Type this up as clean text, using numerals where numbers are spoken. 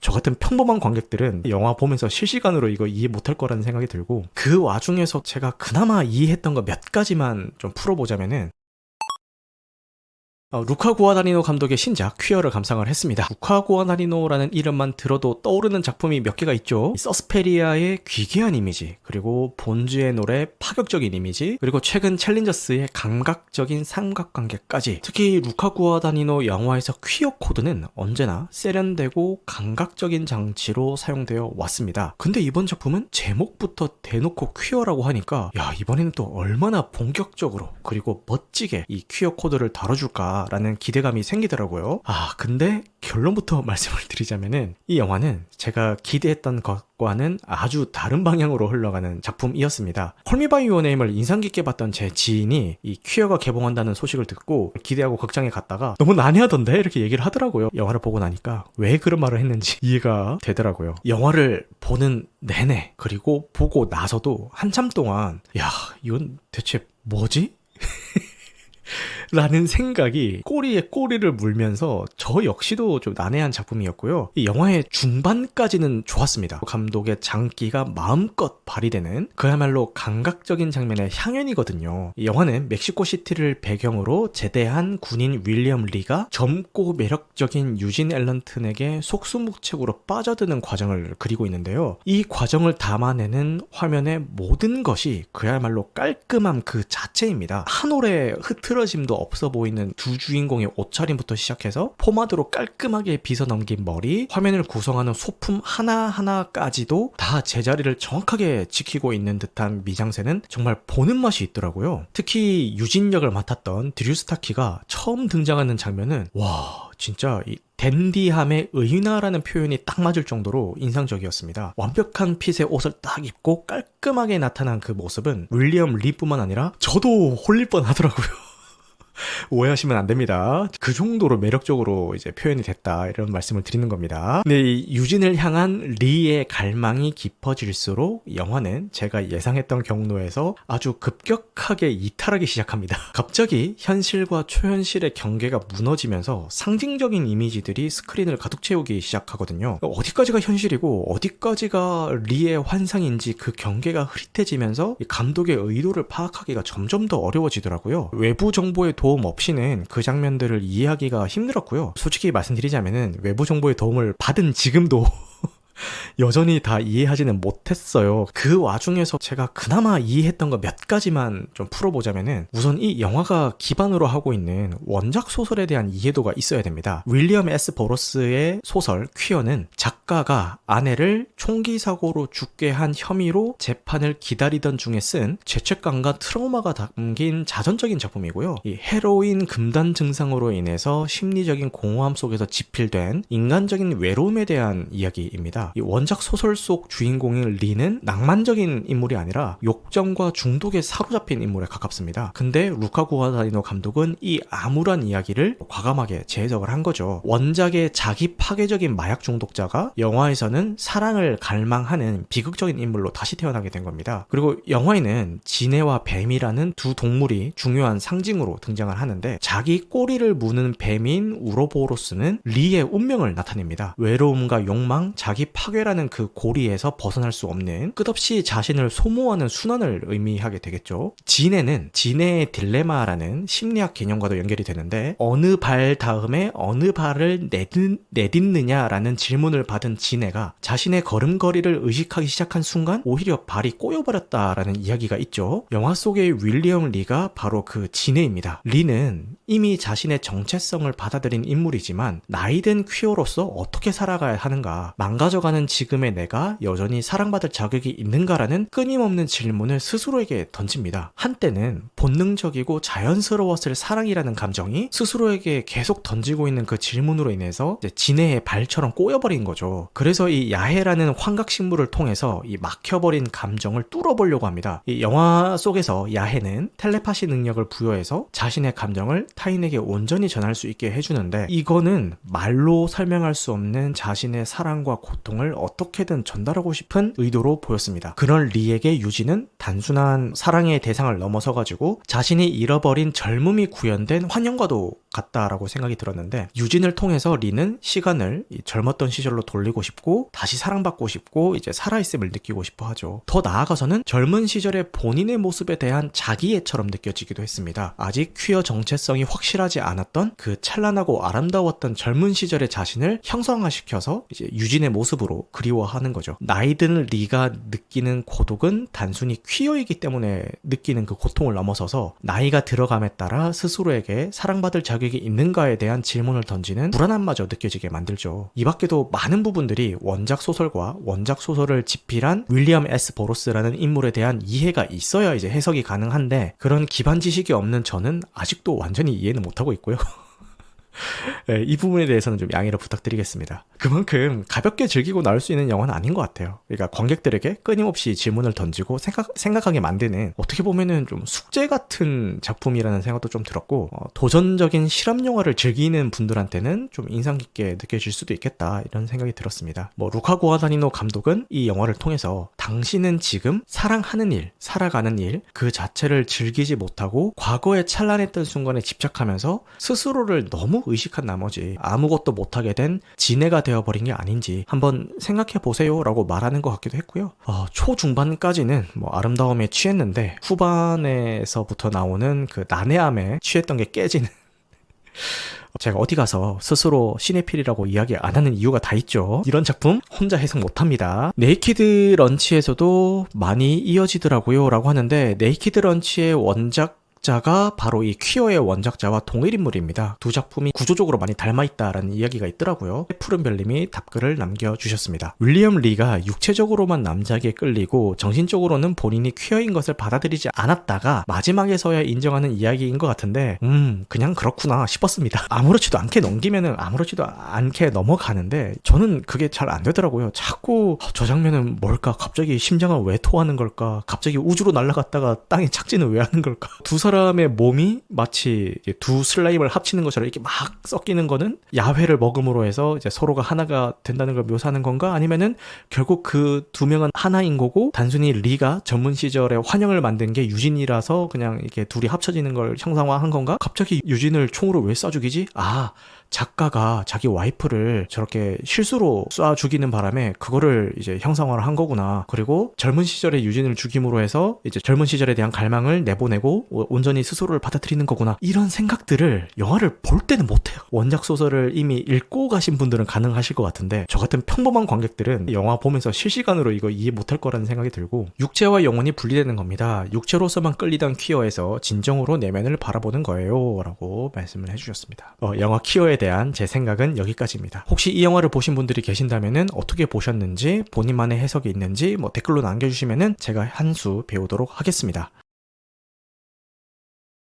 저 같은 평범한 관객들은 영화 보면서 실시간으로 이거 이해 못할 거라는 생각이 들고, 그 와중에서 제가 그나마 이해했던 거 몇 가지만 좀 풀어보자면은, 루카 구아다니노 감독의 신작 퀴어를 감상을 했습니다. 루카 구아다니노라는 이름만 들어도 떠오르는 작품이 몇 개가 있죠. 서스페리아의 귀괴한 이미지, 그리고 본즈의 노래 파격적인 이미지, 그리고 최근 챌린저스의 감각적인 삼각관계까지. 특히 루카 구아다니노 영화에서 퀴어 코드는 언제나 세련되고 감각적인 장치로 사용되어 왔습니다. 근데 이번 작품은 제목부터 대놓고 퀴어라고 하니까, 야, 이번에는 또 얼마나 본격적으로 그리고 멋지게 이 퀴어 코드를 다뤄줄까 라는 기대감이 생기더라고요. 근데 결론부터 말씀을 드리자면은, 이 영화는 제가 기대했던 것과는 아주 다른 방향으로 흘러가는 작품이었습니다. 콜미 바이 유어 네임을 인상 깊게 봤던 제 지인이 이 퀴어가 개봉한다는 소식을 듣고 기대하고 극장에 갔다가 너무 난해하던데 이렇게 얘기를 하더라고요. 영화를 보고 나니까 왜 그런 말을 했는지 이해가 되더라고요. 영화를 보는 내내, 그리고 보고 나서도 한참 동안, 야, 이건 대체 뭐지? 라는 생각이 꼬리에 꼬리를 물면서 저 역시도 좀 난해한 작품이었고요. 이 영화의 중반까지는 좋았습니다. 감독의 장기가 마음껏 발휘되는 그야말로 감각적인 장면의 향연이거든요. 이 영화는 멕시코시티를 배경으로 제대한 군인 윌리엄 리가 젊고 매력적인 유진 앨런튼에게 속수무책으로 빠져드는 과정을 그리고 있는데요. 이 과정을 담아내는 화면의 모든 것이 그야말로 깔끔함 그 자체입니다. 한 올의 흐트러짐도 없어 보이는 두 주인공의 옷차림부터 시작해서 포마드로 깔끔하게 빗어 넘긴 머리, 화면을 구성하는 소품 하나하나까지도 다 제자리를 정확하게 지키고 있는 듯한 미장센은 정말 보는 맛이 있더라고요. 특히 유진 역을 맡았던 드류 스타키가 처음 등장하는 장면은, 와, 진짜 이 댄디함의 의인화라는 표현이 딱 맞을 정도로 인상적이었습니다. 완벽한 핏의 옷을 딱 입고 깔끔하게 나타난 그 모습은 윌리엄 리뿐만 아니라 저도 홀릴 뻔 하더라고요. 오해하시면 안 됩니다. 그 정도로 매력적으로 이제 표현이 됐다, 이런 말씀을 드리는 겁니다. 근데 이 유진을 향한 리의 갈망이 깊어질수록 영화는 제가 예상했던 경로에서 아주 급격하게 이탈하기 시작합니다. 갑자기 현실과 초현실의 경계가 무너지면서 상징적인 이미지들이 스크린을 가득 채우기 시작하거든요. 어디까지가 현실이고 어디까지가 리의 환상인지 그 경계가 흐릿해지면서 감독의 의도를 파악하기가 점점 더 어려워지더라고요. 외부 정보의 도움 없이는 그 장면들을 이해하기가 힘들었고요. 솔직히 말씀드리자면은 외부 정보의 도움을 받은 지금도 여전히 다 이해하지는 못했어요. 그 와중에서 제가 그나마 이해했던 거 몇 가지만 좀 풀어보자면은, 우선 이 영화가 기반으로 하고 있는 원작 소설에 대한 이해도가 있어야 됩니다. 윌리엄 S. 버러스의 소설 퀴어는 작가가 아내를 총기 사고로 죽게 한 혐의로 재판을 기다리던 중에 쓴 죄책감과 트라우마가 담긴 자전적인 작품이고요. 이 헤로인 금단 증상으로 인해서 심리적인 공허함 속에서 지필된 인간적인 외로움에 대한 이야기입니다. 이 원작 소설 속 주인공인 리는 낭만적인 인물이 아니라 욕정과 중독에 사로잡힌 인물에 가깝습니다. 근데 루카 구아다니노 감독은 이 암울한 이야기를 과감하게 재해석을 한 거죠. 원작의 자기 파괴적인 마약 중독자가 영화에서는 사랑을 갈망하는 비극적인 인물로 다시 태어나게 된 겁니다. 그리고 영화에는 지네와 뱀이라는 두 동물이 중요한 상징으로 등장을 하는데, 자기 꼬리를 무는 뱀인 우로보로스는 리의 운명을 나타냅니다. 외로움과 욕망, 자기 파괴라는 그 고리에서 벗어날 수 없는 끝없이 자신을 소모하는 순환을 의미하게 되겠죠. 지네는 지네의 딜레마라는 심리학 개념과도 연결이 되는데, 어느 발 다음에 어느 발을 내딛느냐라는 질문을 받은 지네가 자신의 걸음걸이를 의식하기 시작한 순간 오히려 발이 꼬여버렸다라는 이야기가 있죠. 영화 속의 윌리엄 리가 바로 그 지네입니다. 리는 이미 자신의 정체성을 받아들인 인물이지만 나이든 퀴어로서 어떻게 살아가야 하는가, 망가져가는 지금의 내가 여전히 사랑받을 자격이 있는가라는 끊임없는 질문을 스스로에게 던집니다. 한때는 본능적이고 자연스러웠을 사랑이라는 감정이 스스로에게 계속 던지고 있는 그 질문으로 인해서 지네의 발처럼 꼬여버린 거죠. 그래서 이 야해라는 환각식물을 통해서 이 막혀버린 감정을 뚫어보려고 합니다. 이 영화 속에서 야해는 텔레파시 능력을 부여해서 자신의 감정을 타인에게 온전히 전할 수 있게 해주는데, 이거는 말로 설명할 수 없는 자신의 사랑과 고통을 어떻게든 전달하고 싶은 의도로 보였습니다. 그런 리에게 유진은 단순한 사랑의 대상을 넘어서가지고 자신이 잃어버린 젊음이 구현된 환영과도 같다라고 생각이 들었는데, 유진을 통해서 리는 시간을 이 젊었던 시절로 돌리고 싶고 다시 사랑받고 싶고 이제 살아있음을 느끼고 싶어 하죠. 더 나아가서는 젊은 시절의 본인의 모습에 대한 자기애처럼 느껴지기도 했습니다. 아직 퀴어 정체성이 확실하지 않았던 그 찬란하고 아름다웠던 젊은 시절의 자신을 형상화시켜서 이제 유진의 모습으로 그리워하는 거죠. 나이 든 리가 느끼는 고독은 단순히 퀴어이기 때문에 느끼는 그 고통을 넘어서서 나이가 들어감에 따라 스스로에게 사랑받을 자격이 있는가에 대한 질문을 던지는 불안함마저 느껴지게 만들죠. 이 밖에도 많은 부분들이 원작 소설과 원작 소설을 집필한 윌리엄 S. 버로스라는 인물에 대한 이해가 있어야 이제 해석이 가능한데, 그런 기반 지식이 없는 저는 아직도 완전히 이해는 못하고 있고요. 네, 이 부분에 대해서는 좀 양해를 부탁드리겠습니다. 그만큼 가볍게 즐기고 나올 수 있는 영화는 아닌 것 같아요. 그러니까 관객들에게 끊임없이 질문을 던지고 생각하게 만드는, 어떻게 보면은 좀 숙제 같은 작품이라는 생각도 좀 들었고, 도전적인 실험 영화를 즐기는 분들한테는 좀 인상 깊게 느껴질 수도 있겠다, 이런 생각이 들었습니다. 루카 구아다니노 감독은 이 영화를 통해서 당신은 지금 사랑하는 일, 살아가는 일 그 자체를 즐기지 못하고 과거에 찬란했던 순간에 집착하면서 스스로를 너무 의식한 나머지 아무것도 못하게 된 지네가 되어버린 게 아닌지 한번 생각해보세요 라고 말하는 것 같기도 했고요. 초중반까지는 아름다움에 취했는데 후반에서부터 나오는 그 난해함에 취했던 게 깨지는 제가 어디 가서 스스로 시네필이라고 이야기 안 하는 이유가 다 있죠. 이런 작품 혼자 해석 못합니다. 네이키드 런치에서도 많이 이어지더라고요 라고 하는데, 네이키드 런치의 원작 자가 바로 이 퀴어의 원작자와 동일 인물입니다. 두 작품이 구조적으로 많이 닮아있다라는 이야기가 있더라고요. 푸른별님이 답글을 남겨주셨습니다. 윌리엄 리가 육체적으로만 남자에게 끌리고 정신적으로는 본인이 퀴어인 것을 받아들이지 않았다가 마지막에서야 인정하는 이야기인 것 같은데, 그냥 그렇구나 싶었습니다. 아무렇지도 않게 넘기면은 아무렇지도 않게 넘어가는데 저는 그게 잘 안 되더라고요. 자꾸 저 장면은 뭘까? 갑자기 심장을 왜 토하는 걸까? 갑자기 우주로 날아갔다가 땅에 착지는 왜 하는 걸까? 두 사람의 몸이 마치 두 슬라임을 합치는 것처럼 이렇게 막 섞이는 거는 야훼를 먹음으로 해서 이제 서로가 하나가 된다는 걸 묘사하는 건가? 아니면은 결국 그 두 명은 하나인 거고 단순히 리가 전문 시절에 환영을 만든 게 유진이라서 그냥 이렇게 둘이 합쳐지는 걸 형상화한 건가? 갑자기 유진을 총으로 왜 쏴 죽이지? 작가가 자기 와이프를 저렇게 실수로 쏴 죽이는 바람에 그거를 이제 형상화를 한 거구나. 그리고 젊은 시절에 유진을 죽임으로 해서 이제 젊은 시절에 대한 갈망을 내보내고 온전히 스스로를 받아들이는 거구나. 이런 생각들을 영화를 볼 때는 못해요. 원작 소설을 이미 읽고 가신 분들은 가능하실 것 같은데 저 같은 평범한 관객들은 영화 보면서 실시간으로 이거 이해 못할 거라는 생각이 들고, 육체와 영혼이 분리되는 겁니다. 육체로서만 끌리던 퀴어에서 진정으로 내면을 바라보는 거예요 라고 말씀을 해주셨습니다. 영화 퀴어에 대한 제 생각은 여기까지입니다. 혹시 이 영화를 보신 분들이 계신다면은 어떻게 보셨는지, 본인만의 해석이 있는지 댓글로 남겨주시면은 제가 한 수 배우도록 하겠습니다.